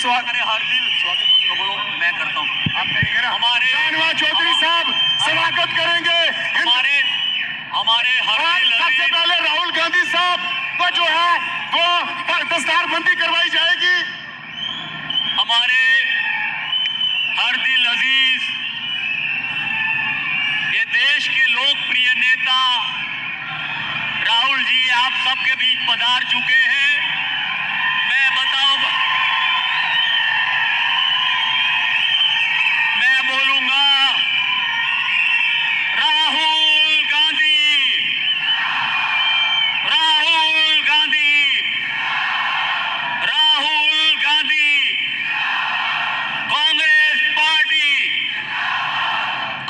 स्वागत बोलो, मैं करता हूँ, आप करेंगे ना? हमारे शाहनवाज चौधरी साहब स्वागत करेंगे। हमारे सबसे पहले राहुल गांधी साहब को जो है वो दस्तारबंदी करवाई जाएगी। हमारे हर दिल अजीज, ये देश के लोकप्रिय नेता राहुल जी आप सबके बीच पधार चुके हैं। मैं बोलूंगा Rahul Gandhi, Rahul Gandhi, Rahul Gandhi, Congress party,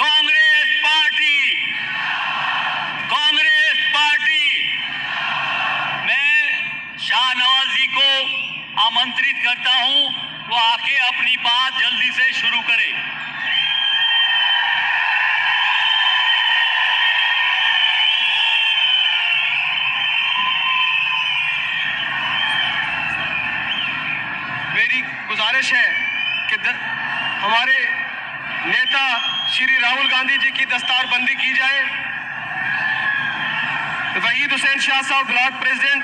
Congress party, Congress party. मैं शाहनवाज जी को आमंत्रित करता हूं, वो आके अपनी बात जल्दी से शुरू करें। मेरी गुजारिश है कि हमारे नेता श्री राहुल गांधी जी की दस्तारबंदी की जाए। वहीद हुसैन शाह साहब ब्लॉक प्रेसिडेंट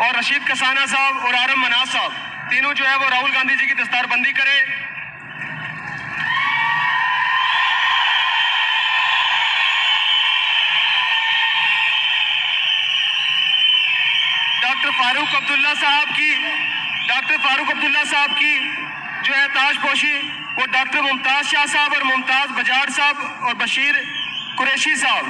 और रशीद कसाना साहब और आरम मनाज साहब तीनों जो है वो राहुल गांधी जी की दस्तारबंदी करें। डॉक्टर फारूक अब्दुल्ला साहब की जो है ताजपोशी वो डॉक्टर मुमताज शाह साहब और मुमताज बजाड़ साहब और बशीर कुरैशी साहब।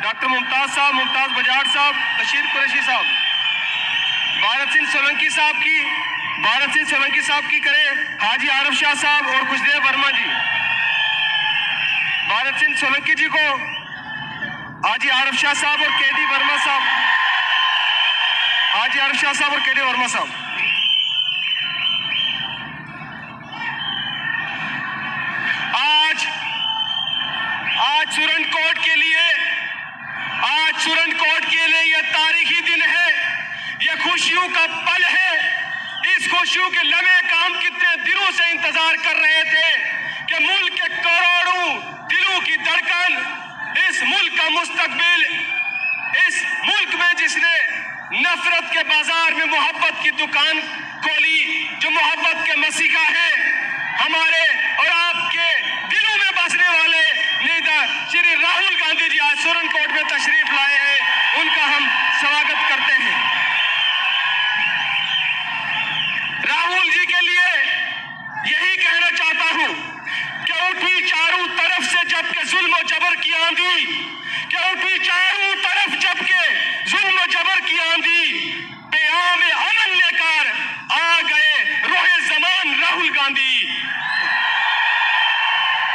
डॉक्टर मुमताज साहब, मुमताज बजाड़ साहब, बशीर कुरैशी साहब। भारत सिंह सोलंकी साहब की करे हाजी आरफ शाह साहब और खुशदेव वर्मा जी। भारत सिंह सोलंकी जी को हाजी आरफ शाह साहब और केडी वर्मा साहब, हाजी आरफ शाह साहब और केडी वर्मा साहब। आज सुरन कोर्ट के लिए यह तारीखी दिन है, यह खुशियों का पल है। इस खुशियों के लम्हे का हम कितने दिनों से इंतजार कर रहे थे कि मुल्क के करोड़ों दिलों की धड़कन, इस मुल्क का मुस्तकबिल, इस मुल्क में जिसने नफरत के बाजार में मोहब्बत की दुकान खोली, जो मोहब्बत के मसीहा है, हमारे और आपके दिलों में बसने वाले नेता श्री राहुल गांधी जी आज सुरन कोर्ट में तशरीफ लाए हैं। उनका हम स्वागत करते हैं। राहुल जी के लिए यही कहना चाहता हूं कि उठी चारों तरफ से जबकि जुल्म और जबर की आंधी, कि उठी चारों तरफ जबकि जुल्म और जबर की आंधी, प्याम अमन लेकर आ गए रोहे जमान राहुल गांधी।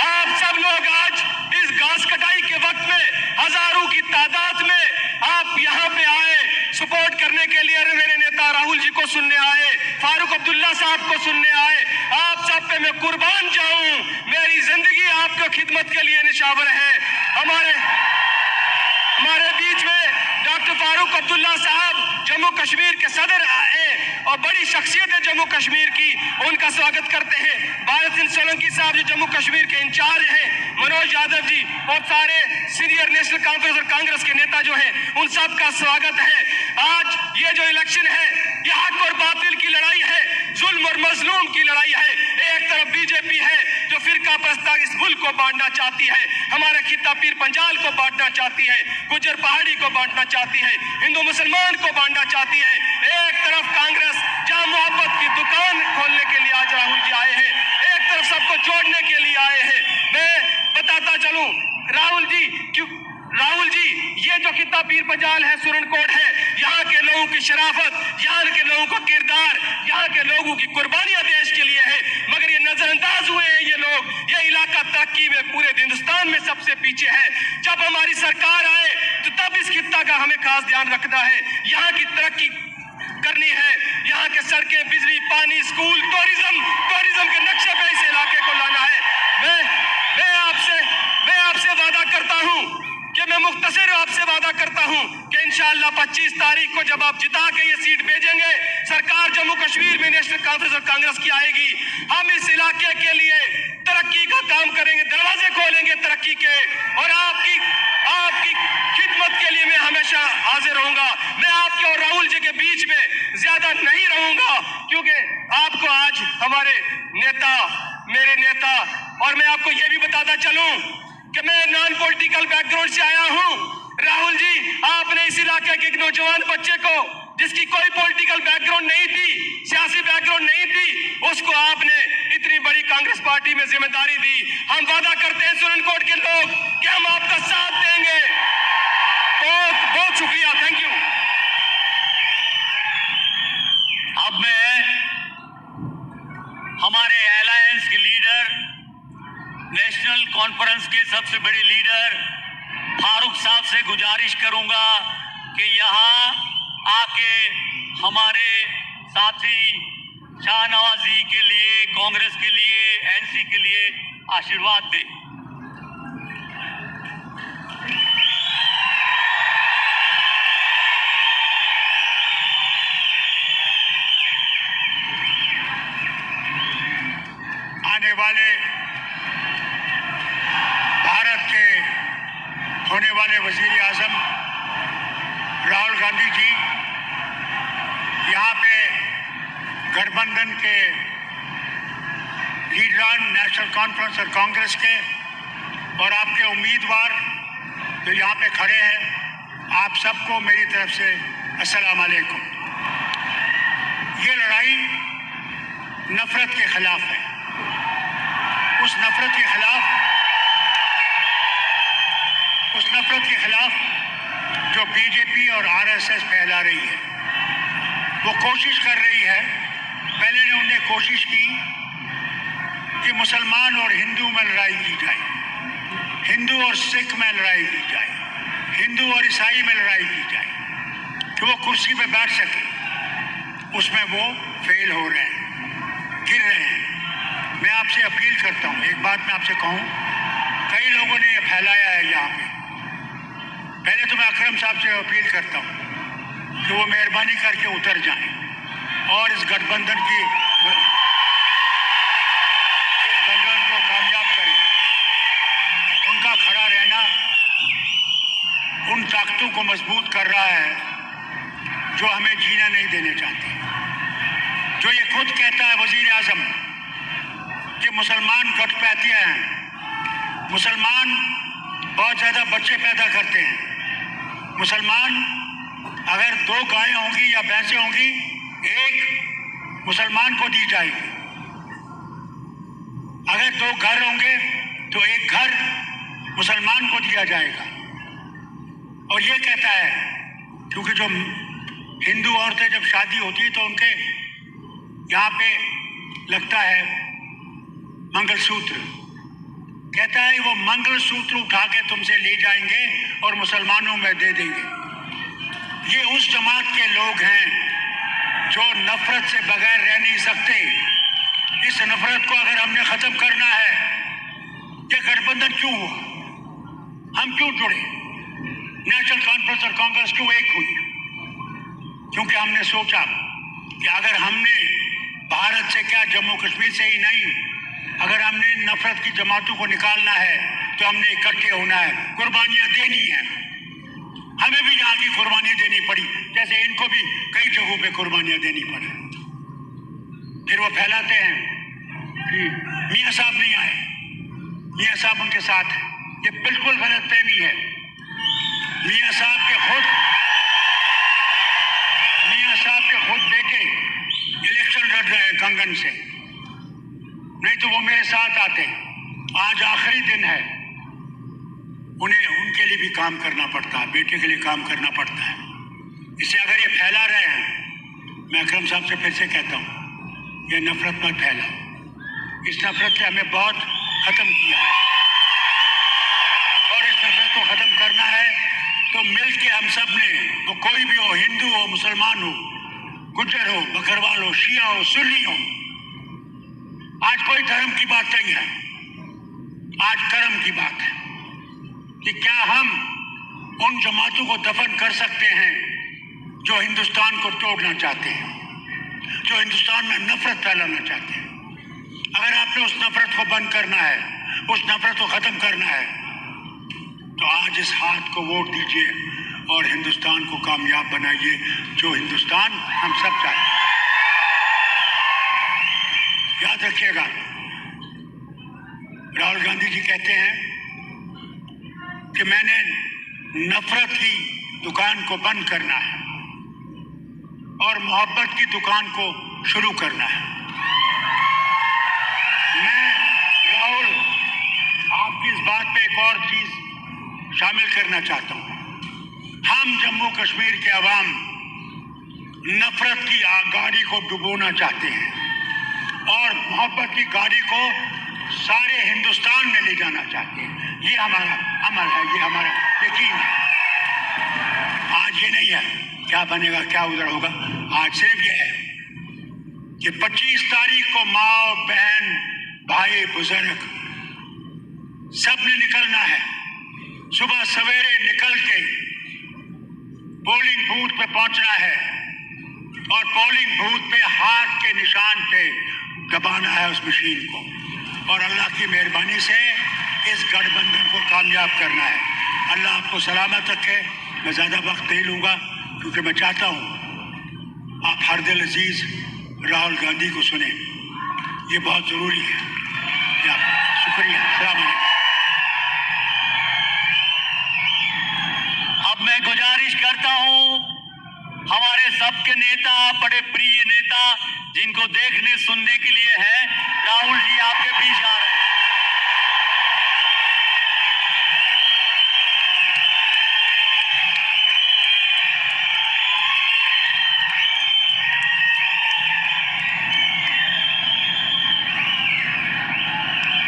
आप सब लोग आज इस घास कटाई के वक्त में हजारों की तादाद में आप यहाँ पे आए, सपोर्ट करने के लिए मेरे नेता राहुल जी को सुनने आए, फारूक अब्दुल्ला साहब को सुनने आए। आप सब पे मैं कुर्बान जाऊं, मेरी जिंदगी आपको खिदमत के लिए निशावर है। हमारे बीच में डॉक्टर फारूक अब्दुल्ला साहब जम्मू कश्मीर के सदर आए और बड़ी शख्सियत है जम्मू कश्मीर की, उनका स्वागत करते हैं। भारत सिंह सोलंकी साहब जो जम्मू कश्मीर के इंचार्ज हैं, मनोज यादव जी और सारे सीनियर नेशनल कॉन्फ्रेंस और कांग्रेस के नेता जो हैं, उन सब का स्वागत है। आज ये जो इलेक्शन है, ये हक और बातिल की लड़ाई है, जुल्म और मजलूम की लड़ाई है। एक तरफ बीजेपी है जो फिरका परस्ता इस मुल्क को बांटना चाहती है, हमारे खिता पीर पंजाल को बांटना चाहती है, गुजर पहाड़ी को बांटना चाहती है, हिंदू मुसलमान को बांटना चाहती है। एक तरफ कांग्रेस जहां मोहब्बत की दुकान खोलने के लिए आज राहुल जी आए हैं, एक तरफ सबको जोड़ने के लिए आए हैं। मैं बताता चलूं राहुल जी ये जो खिता पीर पंजाल है, सुरन कोट है, यहाँ के लोगों की शराफत, यहाँ के लोगों का किरदार, यहाँ के लोगों की कुर्बानियां देश के लिए है, मगर ये नजरअंदाज हुए हैं ये लोग। ये इलाका तरक्की में पूरे हिंदुस्तान में सबसे पीछे है। जब हमारी सरकार आए तो तब इस खिता का हमें खास ध्यान रखना है, यहाँ की तरक्की करनी है, यहाँ के सड़कें, बिजली, पानी, स्कूल, टूरिज्म के नक्शे पे इस इलाके को लाना है। मैं आपसे वादा करता हूँ कि मैं मुख्तसर आपसे वादा करता हूँ कि इंशाअल्लाह 25 तारीख को जब आप जिता के ये सीट भेजेंगे, सरकार जम्मू कश्मीर में नेशनल कॉन्फ्रेंस और कांग्रेस की आएगी। हम इस इलाके के लिए तरक्की का काम करेंगे, दरवाजे खोलेंगे तरक्की के, और आपकी खिदमत के लिए मैं हमेशा हाजिर रहूंगा। मैं आपके और राहुल जी के बीच में ज्यादा नहीं रहूंगा, क्योंकि आपको आज हमारे नेता, मेरे नेता, और मैं आपको यह भी बताता चलूं कि मैं नॉन पॉलिटिकल बैकग्राउंड से आया हूं। राहुल जी, आपने इस इलाके के एक नौजवान बच्चे को, जिसकी कोई पॉलिटिकल बैकग्राउंड नहीं थी, सियासी बैकग्राउंड नहीं थी, उसको आपने इतनी बड़ी कांग्रेस पार्टी में जिम्मेदारी दी। हम वादा करते हैं सुरनकोट के लोग कि हम आपका साथ देंगे। बहुत बहुत शुक्रिया, थैंक यू। अब मैं हमारे अलायंस के लीडर, नेशनल कॉन्फ्रेंस के सबसे बड़े लीडर फारूक साहब से गुजारिश करूंगा कि यहाँ आके हमारे साथी शाहनवाजी के लिए, कांग्रेस के लिए, एनसी के लिए आशीर्वाद दें। आने वाले भारत के होने वाले वजीर आजम राहुल गांधी जी यहाँ पे गठबंधन के लीडरान, नेशनल कॉन्फ्रेंस और कांग्रेस के, और आपके उम्मीदवार जो यहाँ पे खड़े हैं, आप सबको मेरी तरफ से अस्सलाम वालेकुम। ये लड़ाई नफरत के खिलाफ है। उस नफरत के खिलाफ जो बीजेपी और आरएसएस फैला रही है, वो कोशिश कर रही है। पहले ने उन्हें कोशिश की कि मुसलमान और हिंदू में लड़ाई की जाए, हिंदू और सिख में लड़ाई की जाए, हिंदू और ईसाई में लड़ाई की जाए कि वो कुर्सी पे बैठ सके। उसमें वो फेल हो रहे हैं, गिर रहे हैं। मैं आपसे अपील करता हूँ, एक बात मैं आपसे कहूँ, कई लोगों ने ये फैलाया है यहाँ पे। पहले तो मैं अकरम साहब से अपील करता हूँ कि वो मेहरबानी करके उतर जाएं और इस गठबंधन को कामयाब करें। उनका खड़ा रहना उन ताकतों को मजबूत कर रहा है जो हमें जीना नहीं देने चाहते। जो ये खुद कहता है वजीर आजम कि मुसलमान घटपैतिया हैं, मुसलमान बहुत ज़्यादा बच्चे पैदा करते हैं, मुसलमान अगर 2 गायें होंगी या भैंसें होंगी, एक मुसलमान को दी जाएगी। अगर 2 घर होंगे तो एक घर मुसलमान को दिया जाएगा। और ये कहता है, क्योंकि जो हिंदू औरतें जब शादी होती है तो उनके यहाँ पे लगता है मंगलसूत्र, कहता है वो मंगलसूत्र उठा के तुमसे ले जाएंगे और मुसलमानों में दे देंगे। ये उस जमात के लोग हैं जो नफरत से बगैर रह नहीं सकते। इस नफरत को अगर हमने खत्म करना है, ये गठबंधन क्यों हुआ, हम क्यों जुड़े, नेशनल कॉन्फ्रेंस और कांग्रेस क्यों एक हुई? क्योंकि हमने सोचा कि अगर हमने भारत से क्या, जम्मू कश्मीर से ही नहीं, अगर हमने नफरत की जमातों को निकालना है तो हमने इकट्ठे होना है, कुर्बानियां देनी है। हमें भी यहाँ की कुर्बानियां देनी पड़ी, जैसे इनको भी कई जगहों पे कुर्बानियां देनी पड़ी। फिर वो फैलाते हैं कि मियाँ साहब नहीं आए, मियाँ साहब उनके साथ हैं। ये बिल्कुल गलतफहमी है। मियाँ साहब के खुद बेटे इलेक्शन लड़ रहे हैं कंगन से, नहीं तो वो मेरे साथ आते। आज आखिरी दिन है, उन्हें उनके लिए भी काम करना पड़ता है, बेटे के लिए काम करना पड़ता है। इसे अगर ये फैला रहे हैं, मैं अकरम साहब से फिर से कहता हूँ, ये नफरत मत फैलाओ। इस नफरत से हमें बहुत ख़त्म किया है, और इस नफरत को ख़त्म करना है तो मिल के हम सब ने, वो कोई भी हो, हिंदू हो, मुसलमान हो, गुज्जर हो, बकरवाल हो, शिया हो, सुन्नी हो, आज कोई धर्म की बात नहीं है, आज कर्म की बात है कि क्या हम उन जमातों को दफन कर सकते हैं जो हिंदुस्तान को तोड़ना चाहते हैं, जो हिंदुस्तान में नफरत फैलाना चाहते हैं। अगर आपने उस नफरत को बंद करना है, उस नफरत को खत्म करना है, तो आज इस हाथ को वोट दीजिए और हिंदुस्तान को कामयाब बनाइए, जो हिंदुस्तान हम सब चाहते हैं। याद रखिएगा, राहुल गांधी जी कहते हैं कि मैंने नफरत की दुकान को बंद करना है और मोहब्बत की दुकान को शुरू करना है। मैं राहुल आपकी इस बात पे एक और चीज शामिल करना चाहता हूं। हम जम्मू कश्मीर के अवाम नफरत की गाड़ी को डुबोना चाहते हैं और मोहब्बत की गाड़ी को सारे हिंदुस्तान में ले जाना चाहते हैं। ये हमारा अमल है, ये हमारा यकीन है। आज ये नहीं है क्या बनेगा क्या उधर होगा, आज सिर्फ ये है कि 25 तारीख को माँ बहन भाई बुजुर्ग सब ने निकलना है। सुबह सवेरे निकल के पोलिंग बूथ पे पहुंचना है और पोलिंग बूथ पे हाथ के निशान पे दबाना है उस मशीन को और अल्लाह की मेहरबानी से इस गठबंधन को कामयाब करना है। अल्लाह आपको सलामत रखे। मैं ज़्यादा वक्त नहीं लूँगा क्योंकि मैं चाहता हूँ आप हर दिल अजीज राहुल गांधी को सुने, ये बहुत ज़रूरी है। शुक्रिया, सलाम अलैकुम। अब मैं गुजारिश करता हूं हमारे सबके नेता, बड़े प्रिय नेता जिनको देखने सुनने के लिए है, राहुल जी आपके बीच आ रहे हैं।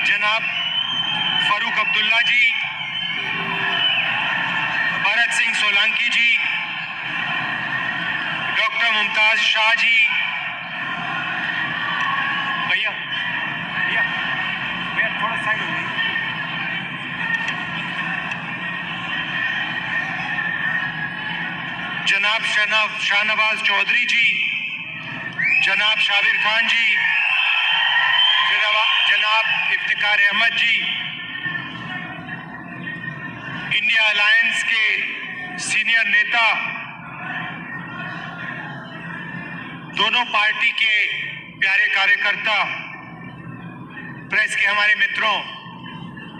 जनाब फारूक अब्दुल्ला जी, भरत सिंह सोलंकी जी, डॉक्टर मुमताज शाह जी, भैया भैया भैया थोड़ा साइड हो जाइए। जनाब शाहनवाज चौधरी जी, जनाब शाबिर खान जी, जनाब इफ्तिकार अहमद जी, इंडिया अलायंस के सीनियर नेता, दोनों पार्टी के प्यारे कार्यकर्ता, प्रेस के हमारे मित्रों,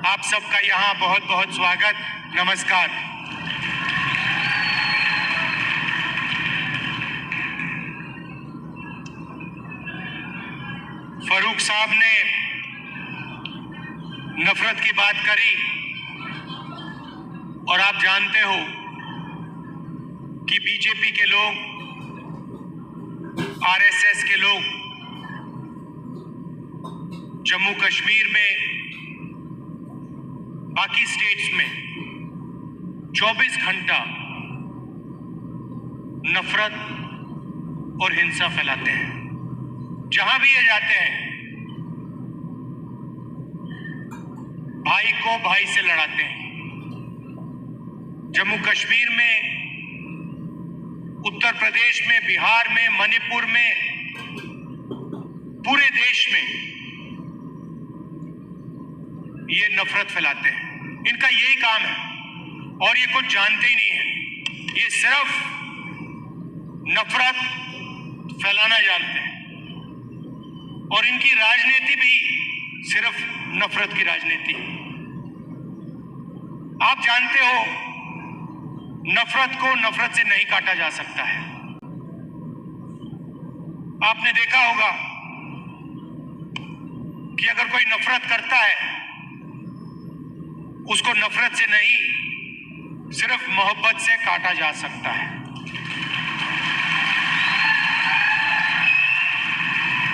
आप सबका यहाँ बहुत बहुत स्वागत, नमस्कार। फारूक साहब ने नफरत की बात करी और आप जानते हो कि बीजेपी के लोग, आरएसएस के लोग जम्मू कश्मीर में, बाकी स्टेट्स में 24 घंटा नफरत और हिंसा फैलाते हैं। जहां भी ये जाते हैं भाई को भाई से लड़ाते हैं। जम्मू कश्मीर में, उत्तर प्रदेश में, बिहार में, मणिपुर में, पूरे देश में ये नफरत फैलाते हैं। इनका यही काम है और ये कुछ जानते ही नहीं है। ये सिर्फ नफरत फैलाना जानते हैं और इनकी राजनीति भी सिर्फ नफरत की राजनीति है। आप जानते हो नफरत को नफरत से नहीं काटा जा सकता है। आपने देखा होगा कि अगर कोई नफरत करता है उसको नफरत से नहीं, सिर्फ मोहब्बत से काटा जा सकता है।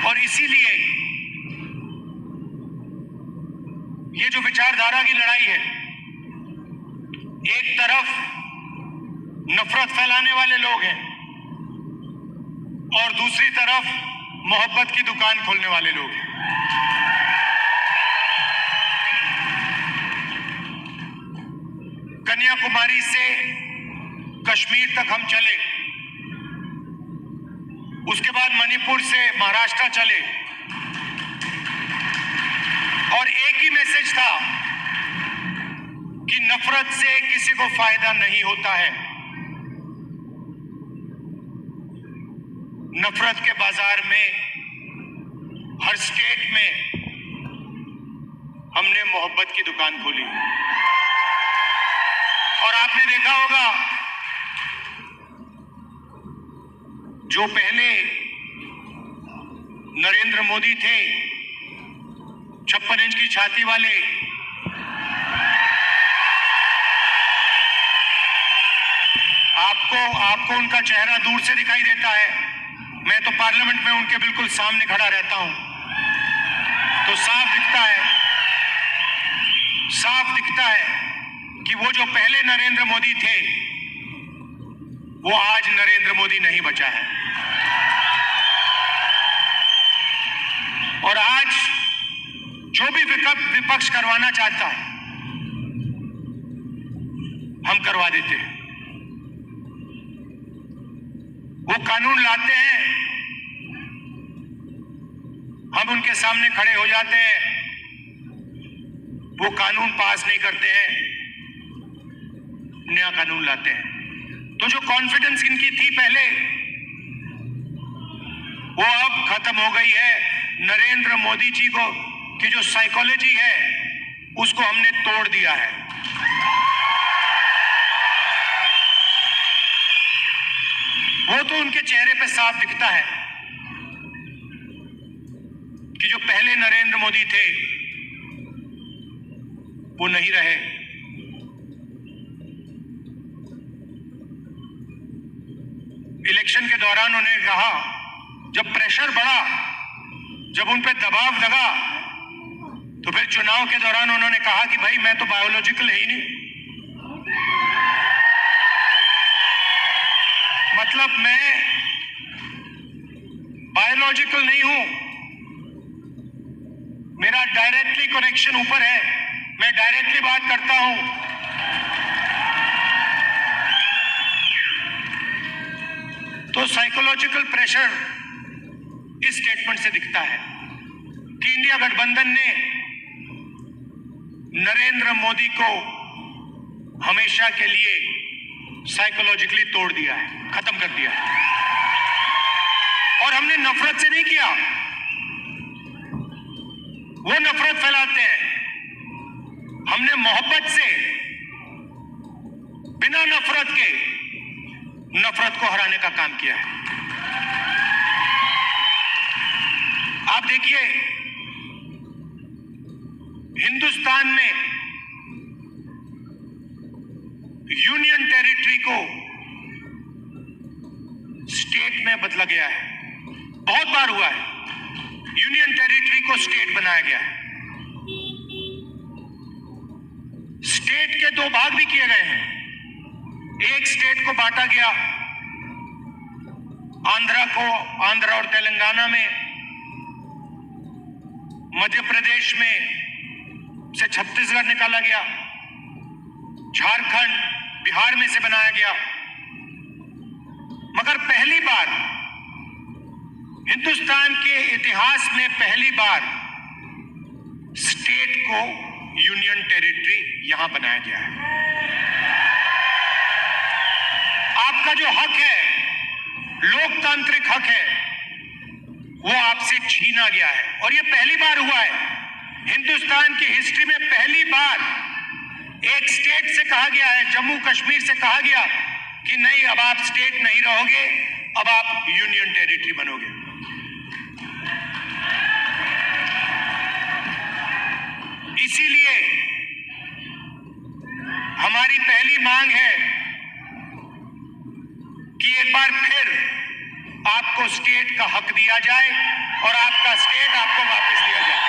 और इसीलिए ये जो विचारधारा की लड़ाई है, एक तरफ नफरत फैलाने वाले लोग हैं और दूसरी तरफ मोहब्बत की दुकान खोलने वाले लोग हैं। कन्याकुमारी से कश्मीर तक हम चले, उसके बाद मणिपुर से महाराष्ट्र चले और एक ही मैसेज था कि नफरत से किसी को फायदा नहीं होता है। नफरत के बाजार में हर स्टेट में हमने मोहब्बत की दुकान खोली और आपने देखा होगा जो पहले नरेंद्र मोदी थे 56 इंच की छाती वाले, आपको उनका चेहरा दूर से दिखाई देता है। मैं तो पार्लियामेंट में उनके बिल्कुल सामने खड़ा रहता हूं तो साफ दिखता है कि वो जो पहले नरेंद्र मोदी थे वो आज नरेंद्र मोदी नहीं बचा है। और आज जो भी विपक्ष करवाना चाहता है हम करवा देते हैं। वो कानून लाते हैं, हम उनके सामने खड़े हो जाते हैं, वो कानून पास नहीं करते हैं, नया कानून लाते हैं। तो जो कॉन्फिडेंस इनकी थी पहले वो अब खत्म हो गई है। नरेंद्र मोदी जी को की जो साइकोलॉजी है उसको हमने तोड़ दिया है। वो तो उनके चेहरे पे साफ दिखता है कि जो पहले नरेंद्र मोदी थे वो नहीं रहे। इलेक्शन के दौरान उन्होंने कहा, जब प्रेशर बढ़ा, जब उन पे दबाव लगा, तो फिर चुनाव के दौरान उन्होंने कहा कि भाई मैं तो बायोलॉजिकल है ही नहीं, मतलब मैं बायोलॉजिकल नहीं हूं, मेरा डायरेक्टली कनेक्शन ऊपर है, मैं डायरेक्टली बात करता हूं। तो साइकोलॉजिकल प्रेशर इस स्टेटमेंट से दिखता है कि इंडिया गठबंधन ने नरेंद्र मोदी को हमेशा के लिए साइकोलॉजिकली तोड़ दिया है, खत्म कर दिया है। और हमने नफरत से नहीं किया, वो नफरत फैलाते हैं, हमने मोहब्बत से, बिना नफरत के नफरत को हराने का काम किया है। आप देखिए हिंदुस्तान में यूनियन टेरिटरी को स्टेट में बदला गया है, बहुत बार हुआ है, यूनियन टेरिटरी को स्टेट बनाया गया है। स्टेट के दो भाग भी किए गए हैं, एक स्टेट को बांटा गया आंध्र और तेलंगाना में, मध्य प्रदेश में से छत्तीसगढ़ निकाला गया, झारखंड बिहार में से बनाया गया। मगर पहली बार हिंदुस्तान के इतिहास में पहली बार स्टेट को यूनियन टेरिटरी यहां बनाया गया है। आपका जो हक है, लोकतांत्रिक हक है, वो आपसे छीना गया है। और ये पहली बार हुआ है हिंदुस्तान की हिस्ट्री में, पहली बार एक स्टेट से कहा गया है, जम्मू कश्मीर से कहा गया कि नहीं, अब आप स्टेट नहीं रहोगे, अब आप यूनियन टेरिटरी बनोगे। इसीलिए हमारी पहली मांग है कि एक बार फिर आपको स्टेट का हक दिया जाए और आपका स्टेट आपको वापस दिया जाए।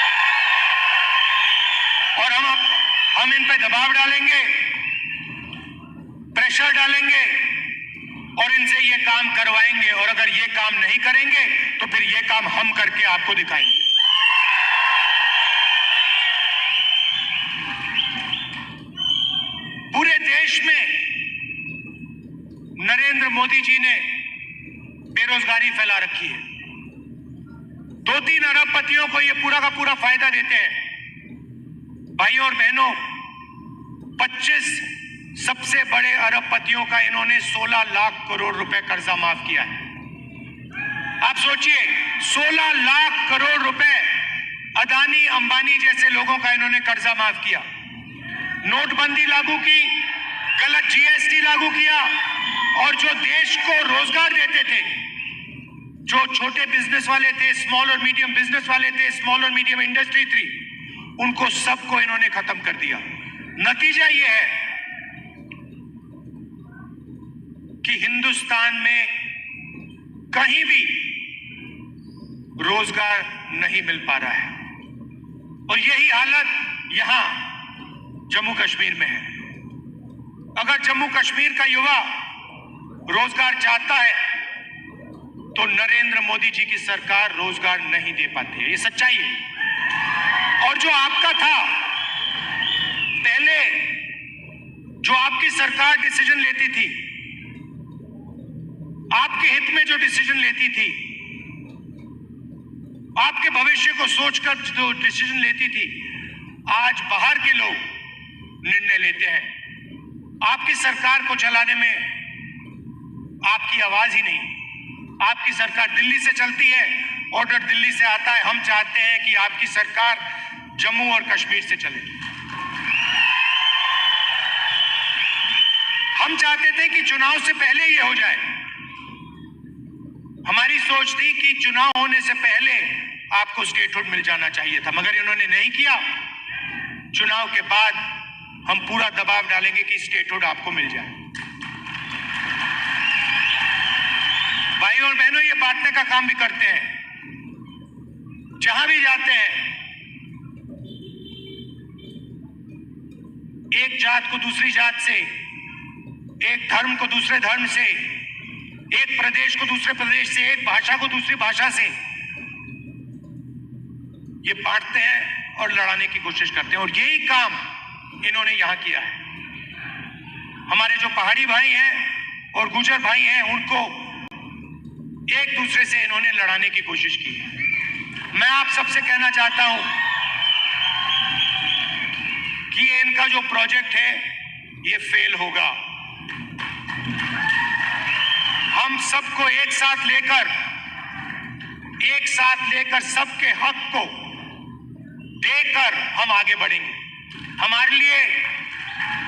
और हम इन पे दबाव डालेंगे, प्रेशर डालेंगे और इनसे ये काम करवाएंगे। और अगर ये काम नहीं करेंगे तो फिर ये काम हम करके आपको दिखाएंगे। पूरे देश में मोदी जी ने बेरोजगारी फैला रखी है। 2-3 अरबपतियों को ये पूरा का पूरा फायदा देते हैं। भाइयों और बहनों, 25 सबसे बड़े अरबपतियों का इन्होंने 16 लाख करोड़ रुपए कर्जा माफ किया है। आप सोचिए, 16 लाख करोड़ रुपए अदानी अंबानी जैसे लोगों का इन्होंने कर्जा माफ किया। नोटबंदी लागू की, गलत जीएसटी लागू किया, और जो देश को रोजगार देते थे, जो छोटे बिजनेस वाले थे, स्मॉल और मीडियम बिजनेस वाले थे, स्मॉल और मीडियम इंडस्ट्री थी, उनको सबको इन्होंने खत्म कर दिया। नतीजा यह है कि हिंदुस्तान में कहीं भी रोजगार नहीं मिल पा रहा है, और यही हालत यहां जम्मू कश्मीर में है। अगर जम्मू कश्मीर का युवा रोजगार चाहता है तो नरेंद्र मोदी जी की सरकार रोजगार नहीं दे पाती है, ये सच्चाई है। और जो आपका था पहले, जो आपकी सरकार डिसीजन लेती थी, आपके हित में जो डिसीजन लेती थी, आपके भविष्य को सोचकर जो डिसीजन लेती थी, आज बाहर के लोग निर्णय लेते हैं। आपकी सरकार को चलाने में आपकी आवाज ही नहीं। आपकी सरकार दिल्ली से चलती है, ऑर्डर दिल्ली से आता है। हम चाहते हैं कि आपकी सरकार जम्मू और कश्मीर से चले। हम चाहते थे कि चुनाव से पहले ये हो जाए। हमारी सोच थी कि चुनाव होने से पहले आपको स्टेटहुड मिल जाना चाहिए था, मगर इन्होंने नहीं किया। चुनाव के बाद हम पूरा दबाव डालेंगे कि स्टेटहुड आपको मिल जाए। भाइयों और बहनों, ये बांटने का काम भी करते हैं। जहां भी जाते हैं, एक जात को दूसरी जात से, एक धर्म को दूसरे धर्म से, एक प्रदेश को दूसरे प्रदेश से, एक भाषा को दूसरी भाषा से, ये बांटते हैं और लड़ाने की कोशिश करते हैं। और यही काम इन्होंने यहां किया है। हमारे जो पहाड़ी भाई हैं और गुर्जर भाई हैं, उनको एक दूसरे से इन्होंने लड़ाने की कोशिश की। मैं आप सबसे कहना चाहता हूं कि ये इनका जो प्रोजेक्ट है, ये फेल होगा। हम सबको एक साथ लेकर सबके हक को देकर हम आगे बढ़ेंगे। हमारे लिए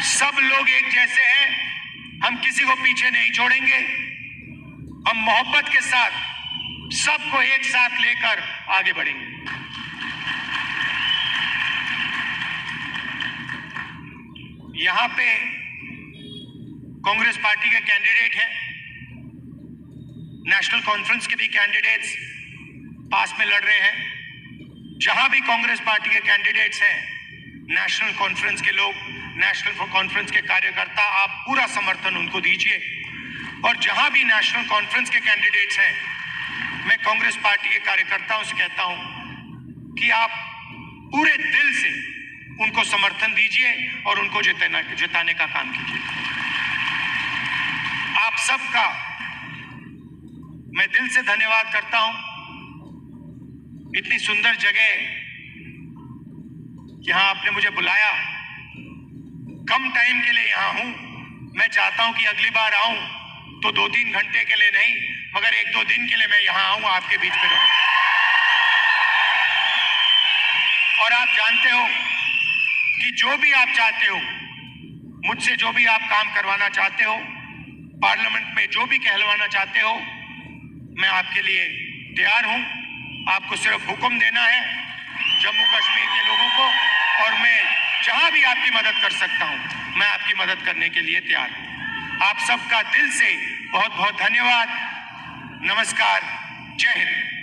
सब लोग एक जैसे हैं, हम किसी को पीछे नहीं छोड़ेंगे। हम मोहब्बत के साथ सबको एक साथ लेकर आगे बढ़ेंगे। यहां पे कांग्रेस पार्टी के कैंडिडेट हैं, नेशनल कॉन्फ्रेंस के भी कैंडिडेट्स पास में लड़ रहे हैं। जहां भी कांग्रेस पार्टी के कैंडिडेट्स हैं, नेशनल कॉन्फ्रेंस के लोग, नेशनल कॉन्फ्रेंस के कार्यकर्ता, आप पूरा समर्थन उनको दीजिए। और जहां भी नेशनल कॉन्फ्रेंस के कैंडिडेट्स हैं, मैं कांग्रेस पार्टी के कार्यकर्ताओं से कहता हूं कि आप पूरे दिल से उनको समर्थन दीजिए और उनको जिताने का काम कीजिए। आप सबका मैं दिल से धन्यवाद करता हूं। इतनी सुंदर जगह यहां आपने मुझे बुलाया, कम टाइम के लिए यहां हूं। मैं चाहता हूं कि अगली बार आऊं तो 2-3 घंटे के लिए नहीं, मगर 1-2 दिन के लिए मैं यहां आऊं, आपके बीच में रहूं। और आप जानते हो कि जो भी आप चाहते हो, मुझसे जो भी आप काम करवाना चाहते हो, पार्लियामेंट में जो भी कहलवाना चाहते हो, मैं आपके लिए तैयार हूं। आपको सिर्फ हुक्म देना है जम्मू कश्मीर के लोगों को, और मैं जहां भी आपकी मदद कर सकता हूं, मैं आपकी मदद करने के लिए तैयार हूं। आप सबका दिल से बहुत बहुत धन्यवाद। नमस्कार। जय हिंद।